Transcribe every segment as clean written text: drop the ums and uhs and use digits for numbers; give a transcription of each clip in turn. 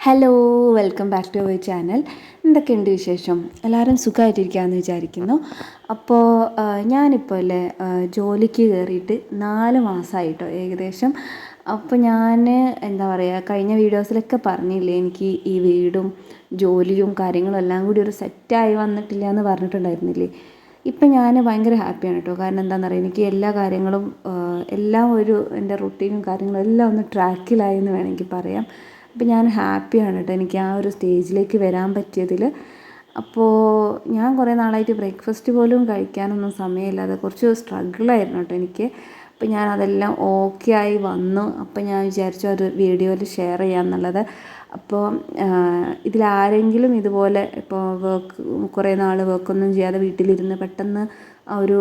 Hello, welcome back to our channel. എന്തൊക്കെയുണ്ട് വിശേഷം? എല്ലാവരും സുഖമായിട്ടിരിക്കുകയെന്ന് വിചാരിക്കുന്നു. അപ്പോൾ ഞാനിപ്പോൾ അല്ലേ ജോലിക്ക് കയറിയിട്ട് 4 മാസമായിട്ടോ ഏകദേശം. അപ്പോൾ ഞാൻ എന്താ പറയുക, കഴിഞ്ഞ വീഡിയോസിലൊക്കെ പറഞ്ഞില്ലേ എനിക്ക് ഈ വീടും ജോലിയും കാര്യങ്ങളും എല്ലാം കൂടി ഒരു സെറ്റായി വന്നിട്ടില്ല എന്ന് പറഞ്ഞിട്ടുണ്ടായിരുന്നില്ലേ. ഇപ്പം ഞാൻ ഭയങ്കര ഹാപ്പിയാണ് കേട്ടോ. കാരണം എന്താണെന്ന് അറിയാം, എനിക്ക് എല്ലാ കാര്യങ്ങളും എല്ലാം എൻ്റെ റുട്ടീനും കാര്യങ്ങളും എല്ലാം ഒന്ന് ട്രാക്കിലായി എന്ന് വേണമെങ്കിൽ പറയാം. അപ്പോൾ ഞാൻ ഹാപ്പിയാണ് കേട്ടോ, എനിക്ക് ആ ഒരു സ്റ്റേജിലേക്ക് വരാൻ പറ്റിയതിൽ. അപ്പോൾ ഞാൻ കുറേ നാളായിട്ട് ബ്രേക്ക്ഫാസ്റ്റ് പോലും കഴിക്കാനൊന്നും സമയമില്ലാതെ കുറച്ച് സ്ട്രഗിളായിരുന്നു കേട്ടോ എനിക്ക്. അപ്പോൾ ഞാൻ അതെല്ലാം ഓക്കെ ആയി വന്നു. അപ്പോൾ ഞാൻ വിചാരിച്ചു ഒരു വീഡിയോയിൽ ഷെയർ ചെയ്യാമെന്നുള്ളത്. അപ്പോൾ ഇതിലാരെങ്കിലും ഇതുപോലെ ഇപ്പോൾ കുറേ നാൾ വർക്കൊന്നും ചെയ്യാതെ വീട്ടിലിരുന്ന് പെട്ടെന്ന് ആ ഒരു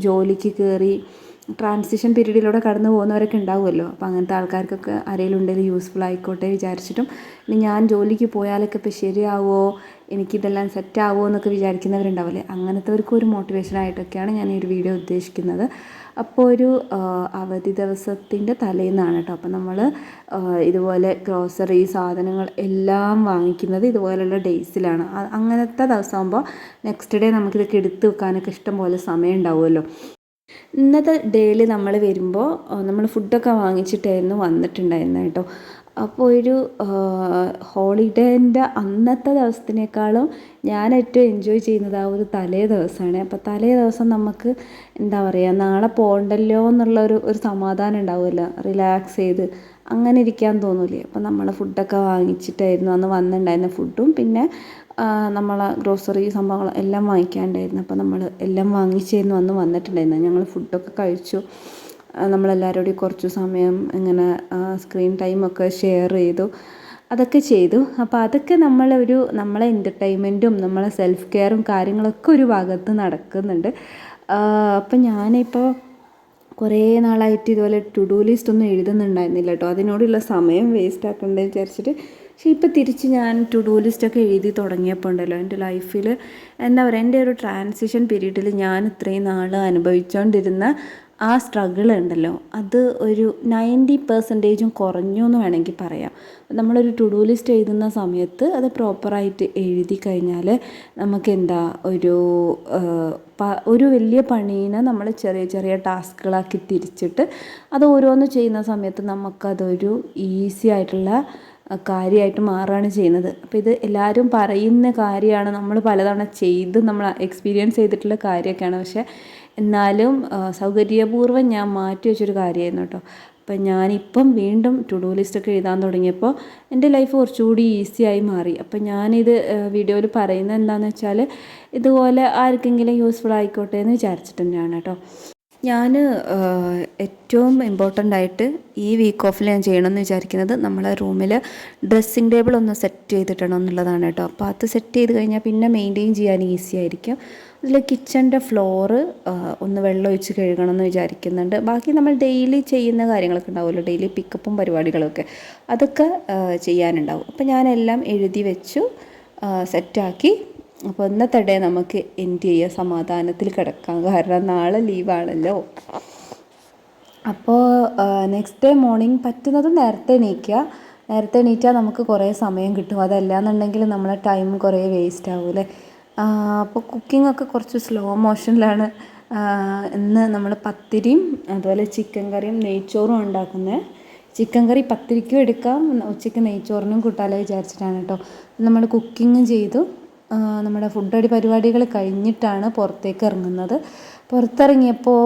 ജോലിക്ക് കയറി ട്രാൻസിഷൻ പീരീഡിലൂടെ കടന്നു പോകുന്നവരൊക്കെ ഉണ്ടാവുമല്ലോ. അപ്പോൾ അങ്ങനത്തെ ആൾക്കാർക്കൊക്കെ ആരെങ്കിലും ഉണ്ടെങ്കിൽ യൂസ്ഫുൾ ആയിക്കോട്ടെ വിചാരിച്ചിട്ടും, ഇനി ഞാൻ ജോലിക്ക് പോയാലൊക്കെ ഇപ്പോൾ ശരിയാവുമോ, എനിക്കിതെല്ലാം സെറ്റാവുമോ എന്നൊക്കെ വിചാരിക്കുന്നവരുണ്ടാവില്ലേ, അങ്ങനത്തെവർക്ക് ഒരു മോട്ടിവേഷനായിട്ടൊക്കെയാണ് ഞാൻ ഈ ഒരു വീഡിയോ ഉദ്ദേശിക്കുന്നത്. അപ്പോൾ ഒരു അവധി ദിവസത്തിൻ്റെ തലേന്നാണ് കേട്ടോ. അപ്പോൾ നമ്മൾ ഇതുപോലെ ഗ്രോസറി സാധനങ്ങൾ എല്ലാം വാങ്ങിക്കുന്നത് ഇതുപോലെയുള്ള ഡേയ്സിലാണ്. അങ്ങനത്തെ ദിവസമാകുമ്പോൾ നെക്സ്റ്റ് ഡേ നമുക്കിതൊക്കെ എടുത്ത് വെക്കാനൊക്കെ ഇഷ്ടം പോലെ സമയം ഉണ്ടാവുമല്ലോ. ഇന്നത്തെ ഡേയിൽ നമ്മൾ വരുമ്പോൾ നമ്മൾ ഫുഡൊക്കെ വാങ്ങിച്ചിട്ടായിരുന്നു വന്നിട്ടുണ്ടായിരുന്നത് കേട്ടോ. അപ്പോൾ ഒരു ഹോളിഡേൻ്റെ അന്നത്തെ ദിവസത്തിനേക്കാളും ഞാൻ ഏറ്റവും എൻജോയ് ചെയ്യുന്നത് ആ ഒരു തലേ ദിവസമാണ്. അപ്പോൾ തലേ ദിവസം നമുക്ക് എന്താ പറയുക, നാളെ പോകണ്ടല്ലോ ഒരു സമാധാനം ഉണ്ടാവുമല്ലോ, റിലാക്സ് ചെയ്ത് അങ്ങനെ ഇരിക്കാൻ തോന്നൂലേ. അപ്പോൾ നമ്മൾ ഫുഡൊക്കെ വാങ്ങിച്ചിട്ടായിരുന്നു അന്ന് വന്നിട്ടുണ്ടായിരുന്ന ഫുഡും പിന്നെ നമ്മളെ ഗ്രോസറി സംഭവങ്ങൾ എല്ലാം വാങ്ങിക്കാനുണ്ടായിരുന്നു. അപ്പോൾ നമ്മൾ എല്ലാം വാങ്ങിച്ചായിരുന്നു അന്ന് വന്നിട്ടുണ്ടായിരുന്നു. ഞങ്ങൾ ഫുഡൊക്കെ കഴിച്ചു. നമ്മളെല്ലാവരോടും കുറച്ച് സമയം ഇങ്ങനെ സ്ക്രീൻ ടൈമൊക്കെ ഷെയർ ചെയ്തു, അതൊക്കെ ചെയ്തു. അപ്പോൾ അതൊക്കെ നമ്മളെ എൻ്റർടൈൻമെൻറ്റും നമ്മളെ സെൽഫ് കെയറും കാര്യങ്ങളൊക്കെ ഒരു ഭാഗത്ത് നടക്കുന്നുണ്ട്. അപ്പം ഞാനിപ്പോൾ കുറേ നാളായിട്ട് ഇതുപോലെ ടു ഡു ലിസ്റ്റ് ഒന്നും എഴുതുന്നുണ്ടായിരുന്നില്ല കേട്ടോ, അതിനോടുള്ള സമയം വേസ്റ്റ് ആക്കണ്ടെന്ന് വിചാരിച്ചിട്ട്. പക്ഷേ ഇപ്പോൾ തിരിച്ച് ഞാൻ ടു ഡു ലിസ്റ്റൊക്കെ എഴുതി തുടങ്ങിയപ്പോൾ ഉണ്ടല്ലോ, എൻ്റെ ലൈഫിൽ എന്താ പറയുക, എൻ്റെ ഒരു ട്രാൻസിഷൻ പീരീഡിൽ ഞാൻ ഇത്രയും നാൾ അനുഭവിച്ചുകൊണ്ടിരുന്ന ആ സ്ട്രഗിൾ ഉണ്ടല്ലോ, അത് ഒരു 90% കുറഞ്ഞു എന്ന് വേണമെങ്കിൽ പറയാം. നമ്മളൊരു ടു ഡു ലിസ്റ്റ് എഴുതുന്ന സമയത്ത് അത് പ്രോപ്പറായിട്ട് എഴുതി കഴിഞ്ഞാൽ നമുക്കെന്താ ഒരു വലിയ പണീനെ നമ്മൾ ചെറിയ ചെറിയ ടാസ്കുകളാക്കി തിരിച്ചിട്ട് അത് ഓരോന്ന് ചെയ്യുന്ന സമയത്ത് നമുക്കതൊരു ഈസി ആയിട്ടുള്ള കാര്യമായിട്ട് മാറുകയാണ് ചെയ്യുന്നത്. അപ്പോൾ ഇത് എല്ലാവരും പറയുന്ന കാര്യമാണ്, നമ്മൾ പലതവണ നമ്മൾ എക്സ്പീരിയൻസ് ചെയ്തിട്ടുള്ള കാര്യമൊക്കെയാണ്. പക്ഷേ എന്നാലും സൗകര്യപൂർവ്വം ഞാൻ മാറ്റി വെച്ചൊരു കാര്യമായിരുന്നു കേട്ടോ. അപ്പം ഞാനിപ്പം വീണ്ടും ടു ഡു ലിസ്റ്റൊക്കെ എഴുതാൻ തുടങ്ങിയപ്പോൾ എൻ്റെ ലൈഫ് കുറച്ചുകൂടി ഈസിയായി മാറി. അപ്പം ഞാനിത് വീഡിയോയിൽ പറയുന്നത് എന്താണെന്ന് വെച്ചാൽ, ഇതുപോലെ ആർക്കെങ്കിലും യൂസ്ഫുൾ ആയിക്കോട്ടെ എന്ന് വിചാരിച്ചിട്ട് തന്നെയാണ് കേട്ടോ. ഞാൻ ഏറ്റവും ഇമ്പോർട്ടൻ്റ് ആയിട്ട് ഈ വീക്ക് ഓഫിൽ ഞാൻ ചെയ്യണമെന്ന് വിചാരിക്കുന്നത്, നമ്മളെ റൂമിൽ ഡ്രസ്സിങ് ടേബിൾ ഒന്ന് സെറ്റ് ചെയ്തിടണം എന്നുള്ളതാണ് കേട്ടോ. അപ്പോൾ അത് സെറ്റ് ചെയ്ത് കഴിഞ്ഞാൽ പിന്നെ മെയിൻറ്റെയിൻ ചെയ്യാൻ ഈസി ആയിരിക്കും. അതിൽ കിച്ചൻ്റെ ഫ്ലോറ് ഒന്ന് വെള്ളം ഒഴിച്ച് കഴുകണം എന്ന് വിചാരിക്കുന്നുണ്ട്. ബാക്കി നമ്മൾ ഡെയിലി ചെയ്യുന്ന കാര്യങ്ങളൊക്കെ ഉണ്ടാവുമല്ലോ, ഡെയിലി പിക്കപ്പും പരിപാടികളൊക്കെ, അതൊക്കെ ചെയ്യാനുണ്ടാവും. അപ്പോൾ ഞാനെല്ലാം എഴുതി വെച്ചു, സെറ്റാക്കി. അപ്പോൾ ഇന്നത്തെ ഡേ നമുക്ക് എൻഡ് ചെയ്യുക, സമാധാനത്തിൽ കിടക്കാം, കാരണം നാളെ ലീവാണല്ലോ. അപ്പോൾ നെക്സ്റ്റ് ഡേ മോർണിംഗ് പറ്റുന്നതും നേരത്തെ എണീറ്റാൽ നമുക്ക് കുറേ സമയം കിട്ടും. അതല്ലാന്നുണ്ടെങ്കിൽ നമ്മളെ ടൈം കുറേ വേസ്റ്റ് ആവുമല്ലേ. അപ്പോൾ കുക്കിങ്ങൊക്കെ കുറച്ച് സ്ലോ മോഷനിലാണ്. ഇന്ന് നമ്മൾ പത്തിരിയും അതുപോലെ ചിക്കൻ കറിയും നെയ്ച്ചോറും ഉണ്ടാക്കുന്നത്. ചിക്കൻ കറി പത്തിരിക്കും എടുക്കാം, ഉച്ചയ്ക്ക് നെയ്ച്ചോറിനും കൂട്ടാലോ വിചാരിച്ചിട്ടാണ് കേട്ടോ. നമ്മൾ കുക്കിങ്ങും ചെയ്തു, നമ്മുടെ ഫുഡ് പരിപാടികൾ കഴിഞ്ഞിട്ടാണ് പുറത്തേക്ക് ഇറങ്ങുന്നത്. പുറത്തിറങ്ങിയപ്പോൾ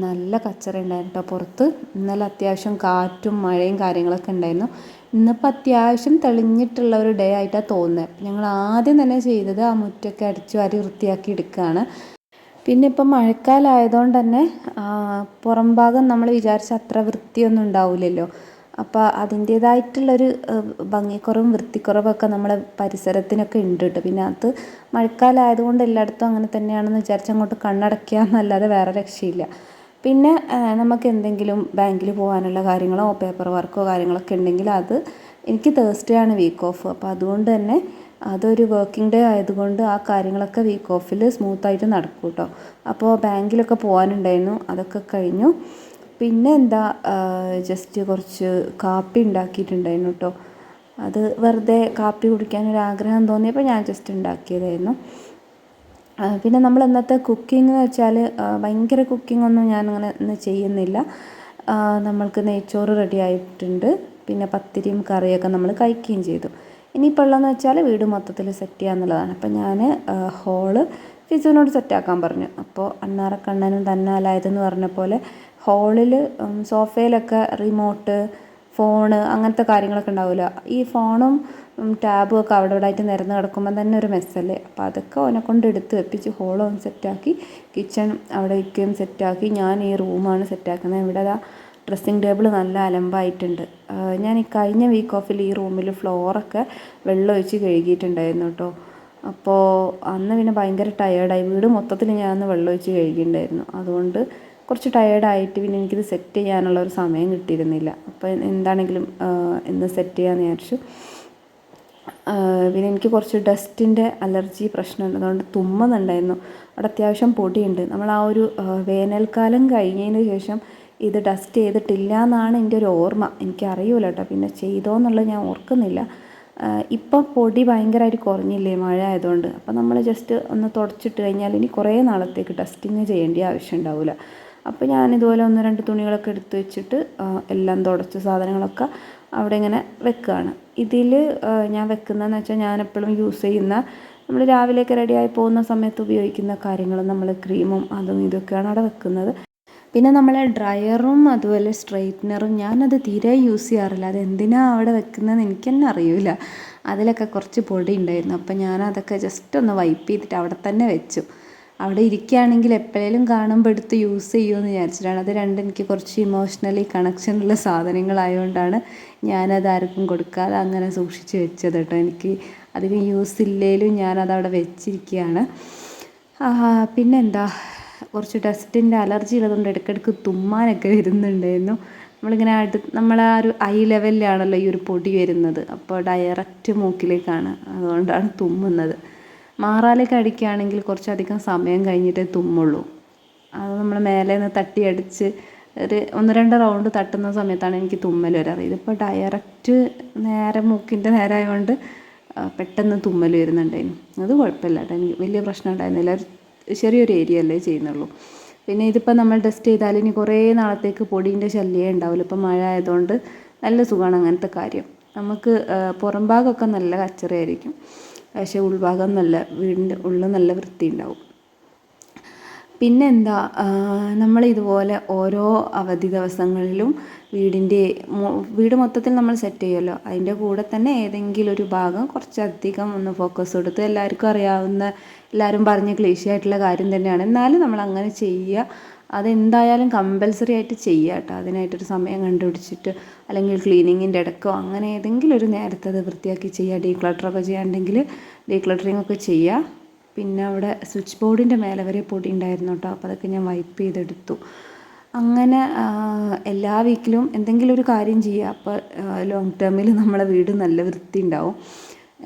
നല്ല കച്ചറ ഉണ്ടായിരുന്നു കേട്ടോ പുറത്ത്. ഇന്നലെ അത്യാവശ്യം കാറ്റും മഴയും കാര്യങ്ങളൊക്കെ ഉണ്ടായിരുന്നു. ഇന്നിപ്പോൾ അത്യാവശ്യം തെളിഞ്ഞിട്ടുള്ള ഒരു ഡേ ആയിട്ടാണ് തോന്നുന്നത്. ഞങ്ങൾ ആദ്യം തന്നെ ചെയ്തത് ആ മുറ്റൊക്കെ അടിച്ചു വാരി വൃത്തിയാക്കി എടുക്കുകയാണ്. പിന്നെ ഇപ്പം മഴക്കാലമായതുകൊണ്ട് തന്നെ പുറം ഭാഗം നമ്മൾ വിചാരിച്ച അത്ര വൃത്തിയൊന്നും ഉണ്ടാവില്ലല്ലോ. അപ്പോൾ അതിൻ്റേതായിട്ടുള്ളൊരു ഭംഗിക്കുറവും വൃത്തിക്കുറവൊക്കെ നമ്മളെ പരിസരത്തിനൊക്കെ ഉണ്ട് കേട്ടോ. പിന്നെ അത് മഴക്കാലമായതുകൊണ്ട് എല്ലായിടത്തും അങ്ങനെ തന്നെയാണെന്ന് വിചാരിച്ച് അങ്ങോട്ട് കണ്ണടയ്ക്കുക എന്നല്ലാതെ വേറെ രക്ഷയില്ല. പിന്നെ നമുക്ക് എന്തെങ്കിലും ബാങ്കിൽ പോകാനുള്ള കാര്യങ്ങളോ പേപ്പർ വർക്കോ കാര്യങ്ങളൊക്കെ ഉണ്ടെങ്കിൽ അത്, എനിക്ക് തേഴ്സ്ഡേ ആണ് വീക്ക് ഓഫ്. അപ്പോൾ അതുകൊണ്ട് തന്നെ അതൊരു വർക്കിംഗ് ഡേ ആയതുകൊണ്ട് ആ കാര്യങ്ങളൊക്കെ വീക്ക് ഓഫിൽ സ്മൂത്തായിട്ട് നടക്കും കേട്ടോ. അപ്പോൾ ബാങ്കിലൊക്കെ പോകാനുണ്ടായിരുന്നു, അതൊക്കെ കഴിഞ്ഞു. പിന്നെ എന്താ, ജസ്റ്റ് കുറച്ച് കാപ്പി ഉണ്ടാക്കിയിട്ടുണ്ടായിരുന്നു കേട്ടോ. അത് വെറുതെ കാപ്പി കുടിക്കാനൊരു ആഗ്രഹം തോന്നിയപ്പോൾ ഞാൻ ജസ്റ്റ് ഉണ്ടാക്കിയതായിരുന്നു. പിന്നെ നമ്മൾ ഇന്നത്തെ കുക്കിംഗ് എന്ന് വെച്ചാൽ ഭയങ്കര കുക്കിങ്ങൊന്നും ഞാനങ്ങനെ ഇന്ന് ചെയ്യുന്നില്ല. നമ്മൾക്ക് നെയ്ച്ചോറ് റെഡി ആയിട്ടുണ്ട്. പിന്നെ പത്തിരിയും കറിയൊക്കെ നമ്മൾ കഴിക്കുകയും ചെയ്തു. ഇനിയിപ്പോൾ ഉള്ളതെന്ന് വെച്ചാൽ വീട് മൊത്തത്തിൽ സെറ്റ് ചെയ്യുക എന്നുള്ളതാണ്. അപ്പം ഞാൻ ഹോള് ഫിസുവിനോട് സെറ്റാക്കാൻ പറഞ്ഞു. അപ്പോൾ അണ്ണാറക്കണ്ണനും തന്നാലായതെന്ന് പറഞ്ഞ പോലെ ഹോളിൽ സോഫയിലൊക്കെ റിമോട്ട്, ഫോണ് അങ്ങനത്തെ കാര്യങ്ങളൊക്കെ ഉണ്ടാവില്ല. ഈ ഫോണും ടാബും ഒക്കെ അവിടെ ഇവിടെ ആയിട്ട് നിരന്ന് കിടക്കുമ്പോൾ തന്നെ ഒരു മെസ്സല്ലേ. അപ്പോൾ അതൊക്കെ ഓനെ കൊണ്ട് എടുത്ത് വെപ്പിച്ച് ഹോളും സെറ്റാക്കി, കിച്ചൺ അവിടെ വയ്ക്കുകയും സെറ്റാക്കി. ഞാൻ ഈ റൂമാണ് സെറ്റാക്കുന്നത്. ഇവിടെ ഡ്രസ്സിങ് ടേബിൾ നല്ല അലമ്പായിട്ടുണ്ട്. ഞാൻ ഈ കഴിഞ്ഞ വീക്ക് ഓഫിൽ ഈ റൂമിൽ ഫ്ലോറൊക്കെ വെള്ളം ഒഴിച്ച് കഴുകിയിട്ടുണ്ടായിരുന്നു കേട്ടോ. അപ്പോൾ അന്ന് പിന്നെ ഭയങ്കര ടയേർഡായി. വീട് മൊത്തത്തിൽ ഞാൻ അന്ന് വെള്ളം ഒഴിച്ച് കഴുകിയിട്ടുണ്ടായിരുന്നു. അതുകൊണ്ട് കുറച്ച് ടയേർഡായിട്ട് പിന്നെ എനിക്കിത് സെറ്റ് ചെയ്യാനുള്ള ഒരു സമയം കിട്ടിയിരുന്നില്ല. അപ്പോൾ എന്താണെങ്കിലും ഇന്ന് സെറ്റ് ചെയ്യാമെന്ന് വിചാരിച്ചു. പിന്നെ എനിക്ക് കുറച്ച് ഡസ്റ്റിൻ്റെ അലർജി പ്രശ്നമുണ്ട്. അതുകൊണ്ട് തുമ്മുന്നുണ്ടായിരുന്നു. അവിടെ അത്യാവശ്യം പൊടിയുണ്ട്. നമ്മൾ ആ ഒരു വേനൽക്കാലം കഴിഞ്ഞതിന് ശേഷം ഇത് ഡസ്റ്റ് ചെയ്തിട്ടില്ല എന്നാണ് എൻ്റെ ഒരു ഓർമ്മ. എനിക്കറിയില്ല കേട്ടോ, പിന്നെ ചെയ്തോ എന്നുള്ളത് ഞാൻ ഓർക്കുന്നില്ല. ഇപ്പം പൊടി ഭയങ്കരമായിട്ട് കുറഞ്ഞില്ലേ മഴ ആയതുകൊണ്ട്. അപ്പോൾ നമ്മൾ ജസ്റ്റ് ഒന്ന് തുടച്ചിട്ട് കഴിഞ്ഞാൽ ഇനി കുറേ നാളത്തേക്ക് ഡസ്റ്റിങ് ചെയ്യേണ്ട ആവശ്യം ഉണ്ടാവില്ല. അപ്പോൾ ഞാനിതുപോലെ 1-2 തുണികളൊക്കെ എടുത്ത് വെച്ചിട്ട് എല്ലാം തുടച്ച സാധനങ്ങളൊക്കെ അവിടെ ഇങ്ങനെ വെക്കുകയാണ്. ഇതിൽ ഞാൻ വെക്കുന്നതെന്ന് വെച്ചാൽ ഞാൻ എപ്പോഴും യൂസ് ചെയ്യുന്ന, നമ്മൾ രാവിലെയൊക്കെ റെഡിയായി പോകുന്ന സമയത്ത് ഉപയോഗിക്കുന്ന കാര്യങ്ങൾ, നമ്മൾ ക്രീമും അതും ഇതൊക്കെയാണ് അവിടെ വെക്കുന്നത്. പിന്നെ നമ്മളെ ഡ്രയറും അതുപോലെ സ്ട്രെയിറ്റ്നറും ഞാനത് തീരെ യൂസ് ചെയ്യാറില്ല. അതെന്തിനാണ് അവിടെ വെക്കുന്നതെന്ന് എനിക്ക് തന്നെ അറിയില്ല. അതിലൊക്കെ കുറച്ച് പൊടി ഉണ്ടായിരുന്നു. അപ്പം ഞാനതൊക്കെ ജസ്റ്റ് ഒന്ന് വൈപ്പ് ചെയ്തിട്ട് അവിടെ തന്നെ വെച്ചു. അവിടെ ഇരിക്കുകയാണെങ്കിൽ എപ്പോഴേലും കാണുമ്പോൾ എടുത്ത് യൂസ് ചെയ്യുമെന്ന് വിചാരിച്ചിട്ടാണ്. അത് രണ്ടും എനിക്ക് കുറച്ച് ഇമോഷണലി കണക്ഷനുള്ള സാധനങ്ങളായതുകൊണ്ടാണ് ഞാനത് ആർക്കും കൊടുക്കാതെ അങ്ങനെ സൂക്ഷിച്ച് വെച്ചത് കേട്ടോ. എനിക്ക് അധികം യൂസ് ഇല്ലെങ്കിലും ഞാനതവിടെ വെച്ചിരിക്കുകയാണ്. പിന്നെന്താ, കുറച്ച് ഡസ്റ്റിൻ്റെ അലർജി ഉള്ളതുകൊണ്ട് ഇടയ്ക്കിടയ്ക്ക് തുമ്മാനൊക്കെ വരുന്നുണ്ടായിരുന്നു. നമ്മളിങ്ങനെ നമ്മളെ ആ ഒരു ഐ ലെവലിലാണല്ലോ ഈ ഒരു പൊടി വരുന്നത്. അപ്പോൾ ഡയറക്റ്റ് മൂക്കിലേക്കാണ്, അതുകൊണ്ടാണ് തുമ്മുന്നത്. മാറാലേക്ക് അടിക്കുകയാണെങ്കിൽ കുറച്ചധികം സമയം കഴിഞ്ഞിട്ടേ തുമ്മുള്ളൂ. അത് നമ്മൾ മേലെ നിന്ന് തട്ടി അടിച്ച് ഒരു 1-2 റൗണ്ട് തട്ടുന്ന സമയത്താണ് എനിക്ക് തുമ്മൽ വരാറ്. ഇതിപ്പോൾ ഡയറക്റ്റ് നേരെ മൂക്കിൻ്റെ നേരെ ആയതുകൊണ്ട് പെട്ടെന്ന് തുമ്മൽ വരുന്നുണ്ടായിരുന്നു. അത് കുഴപ്പമില്ല കേട്ടോ, എനിക്ക് വലിയ പ്രശ്നം ഉണ്ടായിരുന്നില്ല. ചെറിയൊരു ഏരിയ അല്ലേ ചെയ്യുന്നുള്ളൂ. പിന്നെ ഇതിപ്പോൾ നമ്മൾ ഡസ്റ്റ് ചെയ്താൽ ഇനി കുറേ നാളത്തേക്ക് പൊടീൻ്റെ ശല്യം ഉണ്ടാവില്ല. ഇപ്പം മഴ ആയതുകൊണ്ട് നല്ല സുഖമാണ് അങ്ങനത്തെ കാര്യം. നമുക്ക് പുറം ഭാഗമൊക്കെ നല്ല കച്ചറയായിരിക്കും, പക്ഷേ ഉൾഭാഗം നല്ല, വീടിൻ്റെ ഉള്ളിൽ നല്ല വൃത്തി ഉണ്ടാവും. പിന്നെന്താ, നമ്മൾ ഇതുപോലെ ഓരോ അവധി ദിവസങ്ങളിലും വീട് മൊത്തത്തിൽ നമ്മൾ സെറ്റ് ചെയ്യുമല്ലോ, അതിൻ്റെ കൂടെ തന്നെ ഏതെങ്കിലും ഒരു ഭാഗം കുറച്ചധികം ഒന്ന് ഫോക്കസ് കൊടുത്ത്, എല്ലാവർക്കും അറിയാവുന്ന, എല്ലാവരും പറഞ്ഞ് ക്ലീശയായിട്ടുള്ള കാര്യം തന്നെയാണ്, എന്നാലും നമ്മൾ അങ്ങനെ ചെയ്യുക. അതെന്തായാലും കമ്പൽസറി ആയിട്ട് ചെയ്യുക കേട്ടോ. അതിനായിട്ടൊരു സമയം കണ്ടുപിടിച്ചിട്ട്, അല്ലെങ്കിൽ ക്ലീനിങ്ങിൻ്റെ ഇടയ്ക്കോ അങ്ങനെ ഏതെങ്കിലും ഒരു നേരത്തെ അത് വൃത്തിയാക്കി ചെയ്യുക. ഡീക്ലട്ടറൊക്കെ ചെയ്യാണ്ടെങ്കിൽ ഡീക്ലട്ടറിങ് ഒക്കെ ചെയ്യുക. പിന്നെ അവിടെ സ്വിച്ച് ബോർഡിൻ്റെ മേലെ വരെ പൊടി ഉണ്ടായിരുന്നു കേട്ടോ. അപ്പോൾ അതൊക്കെ ഞാൻ വൈപ്പ് ചെയ്തെടുത്തു. അങ്ങനെ എല്ലാ വീക്കിലും എന്തെങ്കിലും ഒരു കാര്യം ചെയ്യുക. അപ്പോൾ ലോങ് ടേമിൽ നമ്മളെ വീട് നല്ല വൃത്തി ഉണ്ടാവും.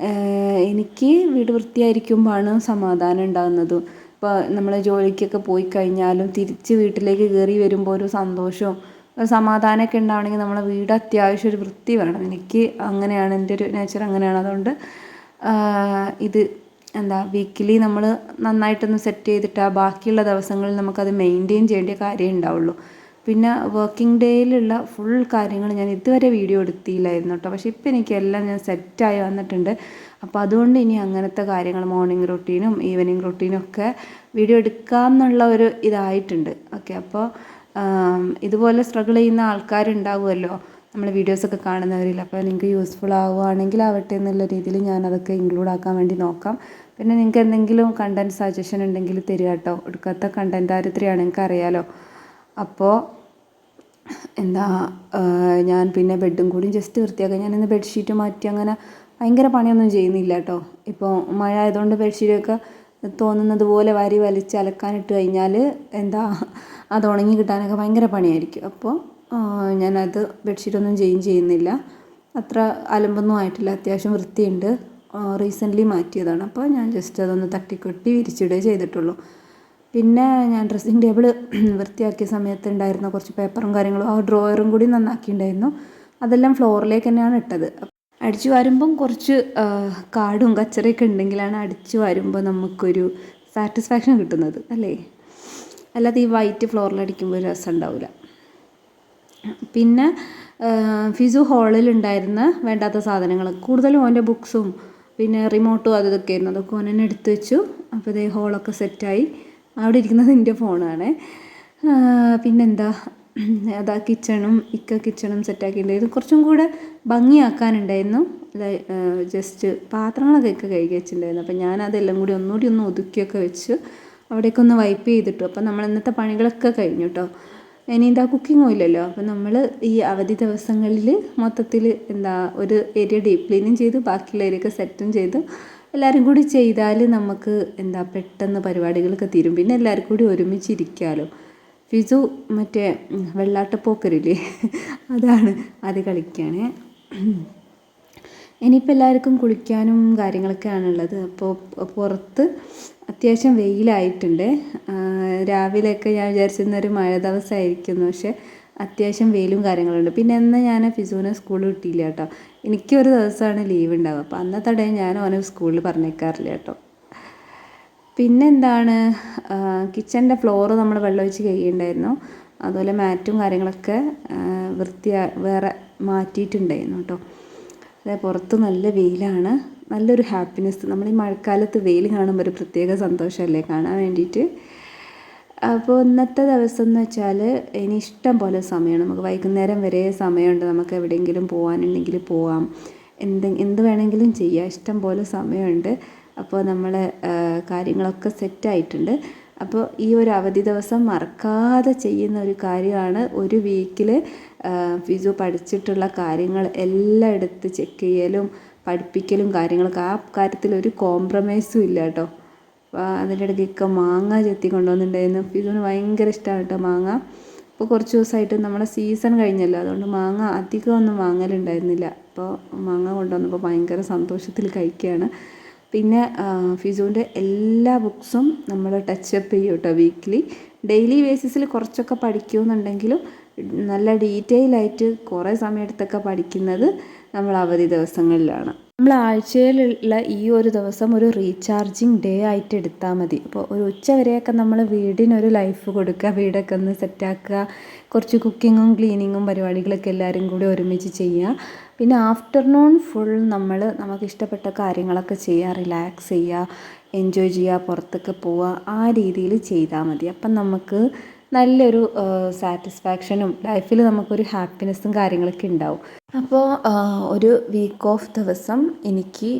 എനിക്ക് വീട് വൃത്തിയായിരിക്കുമ്പോഴാണ് സമാധാനം ഉണ്ടാകുന്നതും. ഇപ്പോൾ നമ്മൾ ജോലിക്കൊക്കെ പോയി കഴിഞ്ഞാലും തിരിച്ച് വീട്ടിലേക്ക് കയറി വരുമ്പോൾ ഒരു സന്തോഷവും ഒരു സമാധാനമൊക്കെ ഉണ്ടാവണമെങ്കിൽ നമ്മളെ വീട് അത്യാവശ്യം ഒരു വൃത്തി വേണം. എനിക്ക് അങ്ങനെയാണ്, എൻ്റെ ഒരു നേച്ചർ അങ്ങനെയാണ്. അതുകൊണ്ട് ഇത് വീക്കിലി നമ്മൾ നന്നായിട്ടൊന്ന് സെറ്റ് ചെയ്തിട്ട് ബാക്കിയുള്ള ദിവസങ്ങളിൽ നമുക്കത് മെയിൻറ്റെയിൻ ചെയ്യേണ്ട കാര്യം ഉണ്ടാവുള്ളൂ. പിന്നെ വർക്കിംഗ് ഡേയിലുള്ള ഫുൾ കാര്യങ്ങൾ ഞാൻ ഇതുവരെ വീഡിയോ എടുത്തില്ലായിരുന്നു കേട്ടോ. പക്ഷേ ഇപ്പോൾ എനിക്കെല്ലാം ഞാൻ സെറ്റായി വന്നിട്ടുണ്ട്. അപ്പോൾ അതുകൊണ്ട് ഇനി അങ്ങനത്തെ കാര്യങ്ങൾ മോർണിംഗ് റൊട്ടീനും ഈവനിങ് റൊട്ടീനും ഒക്കെ വീഡിയോ എടുക്കാമെന്നുള്ള ഒരു ഇതായിട്ടുണ്ട്. ഓക്കെ, അപ്പോൾ ഇതുപോലെ സ്ട്രഗിൾ ചെയ്യുന്ന ആൾക്കാരുണ്ടാവുമല്ലോ നമ്മൾ വീഡിയോസൊക്കെ കാണുന്നവരിൽ. അപ്പോൾ നിങ്ങൾക്ക് യൂസ്ഫുൾ ആവുകയാണെങ്കിൽ ആവട്ടെ എന്നുള്ള രീതിയിൽ ഞാനതൊക്കെ ഇൻക്ലൂഡ് ആക്കാൻ വേണ്ടി നോക്കാം. പിന്നെ നിങ്ങൾക്ക് എന്തെങ്കിലും കണ്ടൻറ് സജഷൻ ഉണ്ടെങ്കിൽ തരിക കേട്ടോ. എടുക്കാത്ത കണ്ടൻറ് ദാരിദ്ര്യമാണ്, എനിക്കറിയാലോ. അപ്പോൾ ഞാൻ പിന്നെ ബെഡും കൂടി ജസ്റ്റ് വൃത്തിയാക്കാം. ഞാനിന്ന് ബെഡ്ഷീറ്റ് മാറ്റി അങ്ങനെ ഭയങ്കര പണിയൊന്നും ചെയ്യുന്നില്ല കേട്ടോ. ഇപ്പോൾ മഴ ആയതുകൊണ്ട് ബെഡ്ഷീറ്റൊക്കെ തോന്നുന്നത് പോലെ വാരി വലിച്ച് അലക്കാനിട്ട് കഴിഞ്ഞാൽ അത് ഉണങ്ങി കിട്ടാനൊക്കെ ഭയങ്കര പണിയായിരിക്കും. അപ്പോൾ ഞാനത് ബെഡ്ഷീറ്റൊന്നും ചേഞ്ച് ചെയ്യുന്നില്ല. അത്ര അലമ്പൊന്നും ആയിട്ടില്ല, അത്യാവശ്യം വൃത്തിയുണ്ട്. റീസെൻ്റ്ലി മാറ്റിയതാണ്. അപ്പോൾ ഞാൻ ജസ്റ്റ് അതൊന്ന് തട്ടിക്കൊട്ടി വിരിച്ചിടുകയേ ചെയ്തിട്ടുള്ളൂ. പിന്നെ ഞാൻ ഡ്രസ്സിങ് ടേബിൾ വൃത്തിയാക്കിയ സമയത്ത് ഉണ്ടായിരുന്ന കുറച്ച് പേപ്പറും കാര്യങ്ങളും ആ ഡ്രോയറും കൂടി നന്നാക്കിയിട്ടുണ്ടായിരുന്നു. അതെല്ലാം ഫ്ലോറിലേക്ക് തന്നെയാണ് ഇട്ടത്. അടിച്ചു വാരുമ്പം കുറച്ച് കാടും കച്ചറയൊക്കെ ഉണ്ടെങ്കിലാണ് അടിച്ചു വാരുമ്പോൾ നമുക്കൊരു സാറ്റിസ്ഫാക്ഷൻ കിട്ടുന്നത് അല്ലേ. അല്ലാതെ ഈ വൈറ്റ് ഫ്ലോറിൽ അടിക്കുമ്പോൾ ഒരു രസം ഉണ്ടാവില്ല. പിന്നെ ഫിസു ഹാളിലുണ്ടായിരുന്ന വേണ്ടാത്ത സാധനങ്ങൾ കൂടുതലും ഓൻ്റെ ബുക്സും പിന്നെ റിമോട്ടും അതൊക്കെ ആയിരുന്നു. അതൊക്കെ ഓൻ തന്നെ എടുത്തു വെച്ചു. അപ്പോൾ ഇതേ ഹോളൊക്കെ സെറ്റായി. അവിടെ ഇരിക്കുന്നത് എൻ്റെ ഫോണാണ്. പിന്നെന്താ, അതാ കിച്ചണും സെറ്റാക്കിയിട്ടുണ്ടായിരുന്നു. കുറച്ചും കൂടെ ഭംഗിയാക്കാനുണ്ടായിരുന്നു. ജസ്റ്റ് പാത്രങ്ങളൊക്കെ കഴുകി വെച്ചിട്ടുണ്ടായിരുന്നു. അപ്പോൾ ഞാനതെല്ലാം കൂടി ഒന്നുകൂടി ഒന്ന് ഒതുക്കിയൊക്കെ വെച്ച് അവിടേക്ക് ഒന്ന് വൈപ്പ് ചെയ്തിട്ടു. അപ്പോൾ നമ്മൾ ഇന്നത്തെ പണികളൊക്കെ കഴിഞ്ഞു കേട്ടോ. ഇനി എന്താ കുക്കിങ്ങും ഇല്ലല്ലോ. അപ്പോൾ നമ്മൾ ഈ അവധി ദിവസങ്ങളിൽ മൊത്തത്തിൽ ഒരു ഏരിയ ഡീപ്പ് ക്ലീനും ചെയ്ത് ബാക്കിയുള്ള ഏരിയയൊക്കെ സെറ്റും ചെയ്ത് എല്ലാവരും കൂടി ചെയ്താൽ നമുക്ക് പെട്ടെന്ന് പരിപാടികളൊക്കെ തീരും. പിന്നെ എല്ലാവരും കൂടി ഒരുമിച്ചിരിക്കാമല്ലോ. ഫിസു മറ്റേ വെള്ളാട്ടപ്പോക്കറില്ലേ അതാണ് അത് കളിക്കുകയാണ്. ഇനിയിപ്പോൾ എല്ലാവർക്കും കുളിക്കാനും കാര്യങ്ങളൊക്കെയാണുള്ളത്. അപ്പോൾ പുറത്ത് അത്യാവശ്യം വെയിലായിട്ടുണ്ട്. രാവിലെയൊക്കെ ഞാൻ വിചാരിച്ചിരുന്നൊരു മഴ ദിവസമായിരിക്കുന്നു, പക്ഷേ അത്യാവശ്യം വെയിലും കാര്യങ്ങളുണ്ട്. പിന്നെ ഇന്ന് ഞാൻ ഫിസുവിനെ സ്കൂളിൽ വിട്ടില്ല കേട്ടോ. എനിക്കൊരു ദിവസമാണ് ലീവ് ഉണ്ടാവുക. അപ്പോൾ അന്നത്തെ ഡേ ഞാൻ അവനെ സ്കൂളിൽ പറഞ്ഞേക്കാറില്ല കേട്ടോ. പിന്നെ കിച്ചൻ്റെ ഫ്ലോറ് നമ്മൾ വെള്ളമൊഴിച്ച് കഴുകിയിട്ടുണ്ടായിരുന്നു. അതുപോലെ മാറ്റും കാര്യങ്ങളൊക്കെ വേറെ മാറ്റിയിട്ടുണ്ടായിരുന്നു കേട്ടോ. അതായത് പുറത്ത് നല്ല വെയിലാണ്, നല്ലൊരു ഹാപ്പിനെസ്. നമ്മൾ ഈ മഴക്കാലത്ത് വെയിൽ കാണുമ്പോൾ ഒരു പ്രത്യേക സന്തോഷമല്ലേ കാണാൻ വേണ്ടിയിട്ട്. അപ്പോൾ ഇന്നത്തെ ദിവസം എന്ന് വെച്ചാൽ ഇനി ഇഷ്ടം പോലെ സമയമാണ്. നമുക്ക് വൈകുന്നേരം വരെ സമയമുണ്ട്. നമുക്ക് എവിടെയെങ്കിലും പോകാനുണ്ടെങ്കിൽ പോവാം, എന്ത് വേണമെങ്കിലും ചെയ്യാം. ഇഷ്ടം പോലെ സമയമുണ്ട്. അപ്പോൾ നമ്മൾ കാര്യങ്ങളൊക്കെ സെറ്റായിട്ടുണ്ട്. അപ്പോൾ ഈ ഒരു അവധി ദിവസം മറക്കാതെ ചെയ്യുന്ന ഒരു കാര്യമാണ് ഒരു വീക്കിൽ ഫിസു പഠിച്ചിട്ടുള്ള കാര്യങ്ങൾ എല്ലാം എടുത്ത് ചെക്ക് ചെയ്യലും പഠിപ്പിക്കലും കാര്യങ്ങളൊക്കെ. ആ കാര്യത്തിൽ ഒരു കോംപ്രമൈസും ഇല്ല കേട്ടോ. അതിൻ്റെ ഇടയ്ക്കൊക്കെ മാങ്ങ ചെത്തി കൊണ്ടുവന്നിട്ടുണ്ടായിരുന്നു. ഫിസുവിന് ഭയങ്കര ഇഷ്ടമാണ് കേട്ടോ മാങ്ങ. ഇപ്പോൾ കുറച്ച് ദിവസമായിട്ട് നമ്മുടെ സീസൺ കഴിഞ്ഞല്ലോ, അതുകൊണ്ട് മാങ്ങ അധികമൊന്നും വാങ്ങലുണ്ടായിരുന്നില്ല. അപ്പോൾ മാങ്ങ കൊണ്ടുവന്നപ്പോൾ ഭയങ്കര സന്തോഷത്തിൽ കഴിക്കുകയാണ്. പിന്നെ ഫിസുവിൻ്റെ എല്ലാ ബുക്സും നമ്മൾ ടച്ചപ്പ് ചെയ്യും കേട്ടോ വീക്ക്ലി. ഡെയിലി ബേസിസിൽ കുറച്ചൊക്കെ പഠിക്കുമെന്നുണ്ടെങ്കിലും നല്ല ഡീറ്റെയിൽ ആയിട്ട് കുറേ സമയത്തൊക്കെ പഠിക്കുന്നത് നമ്മൾ അവധി ദിവസങ്ങളിലാണ്. നമ്മൾ ആഴ്ചയിലുള്ള ഈ ഒരു ദിവസം ഒരു റീചാർജിങ് ഡേ ആയിട്ട് എടുത്താൽ മതി. അപ്പോൾ ഒരു ഉച്ച വരെയൊക്കെ നമ്മൾ വീടിനൊരു ലൈഫ് കൊടുക്കുക, വീടൊക്കെ ഒന്ന് സെറ്റാക്കുക, കുറച്ച് കുക്കിങ്ങും ക്ലീനിങ്ങും പരിപാടികളൊക്കെ എല്ലാവരും കൂടി ഒരുമിച്ച് ചെയ്യുക. പിന്നെ ആഫ്റ്റർനൂൺ ഫുൾ നമുക്ക് ഇഷ്ടപ്പെട്ട കാര്യങ്ങളൊക്കെ ചെയ്യുക, റിലാക്സ് ചെയ്യുക, എൻജോയ് ചെയ്യുക, പുറത്തൊക്കെ പോവുക, ആ രീതിയിൽ ചെയ്താൽ മതി. അപ്പം നമുക്ക് നല്ലൊരു സാറ്റിസ്ഫാക്ഷനും ലൈഫിൽ നമുക്കൊരു ഹാപ്പിനെസ്സും കാര്യങ്ങളൊക്കെ ഉണ്ടാവും. അപ്പോൾ ഒരു വീക്ക് ഓഫ് ദിവസം എനിക്ക്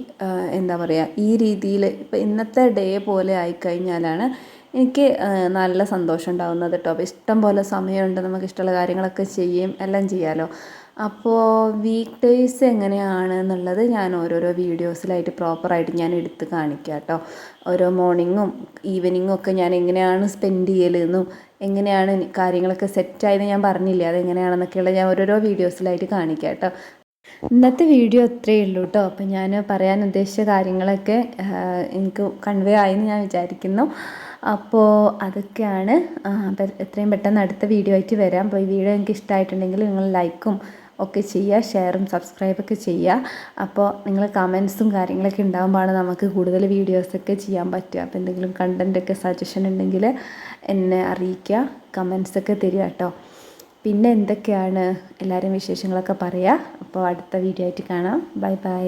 ഈ രീതിയിൽ ഇപ്പോൾ ഇന്നത്തെ ഡേ പോലെ ആയിക്കഴിഞ്ഞാലാണ് എനിക്ക് നല്ല സന്തോഷം ഉണ്ടാകുന്നത് കേട്ടോ. അപ്പോൾ ഇഷ്ടം പോലെ സമയമുണ്ട്, നമുക്ക് ഇഷ്ടമുള്ള കാര്യങ്ങളൊക്കെ എല്ലാം ചെയ്യാമല്ലോ. അപ്പോൾ വീക്ക് ഡേയ്സ് എങ്ങനെയാണ് എന്നുള്ളത് ഞാൻ ഓരോരോ വീഡിയോസിലായിട്ട് പ്രോപ്പറായിട്ട് ഞാൻ എടുത്ത് കാണിക്കാം കേട്ടോ. ഓരോ മോർണിംഗും ഈവനിങ്ങും ഒക്കെ ഞാൻ എങ്ങനെയാണ് സ്പെൻഡ് ചെയ്യലെന്നും എങ്ങനെയാണ് കാര്യങ്ങളൊക്കെ സെറ്റായെന്ന് ഞാൻ പറഞ്ഞില്ലേ, അതെങ്ങനെയാണെന്നൊക്കെയുള്ള ഞാൻ ഓരോരോ വീഡിയോസിലായിട്ട് കാണിക്കാം കേട്ടോ. ഇന്നത്തെ വീഡിയോ അത്രയേ ഉള്ളൂ കേട്ടോ. അപ്പോൾ ഞാൻ പറയാൻ ഉദ്ദേശിച്ച കാര്യങ്ങളൊക്കെ എനിക്ക് കൺവേ ആയെന്ന് ഞാൻ വിചാരിക്കുന്നു. അപ്പോൾ അതൊക്കെയാണ്. അപ്പോൾ എത്രയും പെട്ടെന്ന് അടുത്ത വീഡിയോ ആയിട്ട് വരാം. അപ്പോൾ ഈ വീഡിയോ എനിക്ക് ഇഷ്ടമായിട്ടുണ്ടെങ്കിൽ നിങ്ങൾ ലൈക്കും ഒക്കെ ചെയ്യുക, ഷെയറും സബ്സ്ക്രൈബൊക്കെ ചെയ്യുക. അപ്പോൾ നിങ്ങൾ കമൻസും കാര്യങ്ങളൊക്കെ ഉണ്ടാകുമ്പോഴാണ് നമുക്ക് കൂടുതൽ വീഡിയോസൊക്കെ ചെയ്യാൻ പറ്റുക. അപ്പോൾ എന്തെങ്കിലും കണ്ടൻറ്റൊക്കെ സജഷൻ ഉണ്ടെങ്കിൽ എന്നെ അറിയിക്കുക, കമൻസൊക്കെ തരിക കേട്ടോ. പിന്നെ എന്തൊക്കെയാണ് എല്ലാവരും വിശേഷങ്ങളൊക്കെ പറയുക. അപ്പോൾ അടുത്ത വീഡിയോ ആയിട്ട് കാണാം. Bye bye.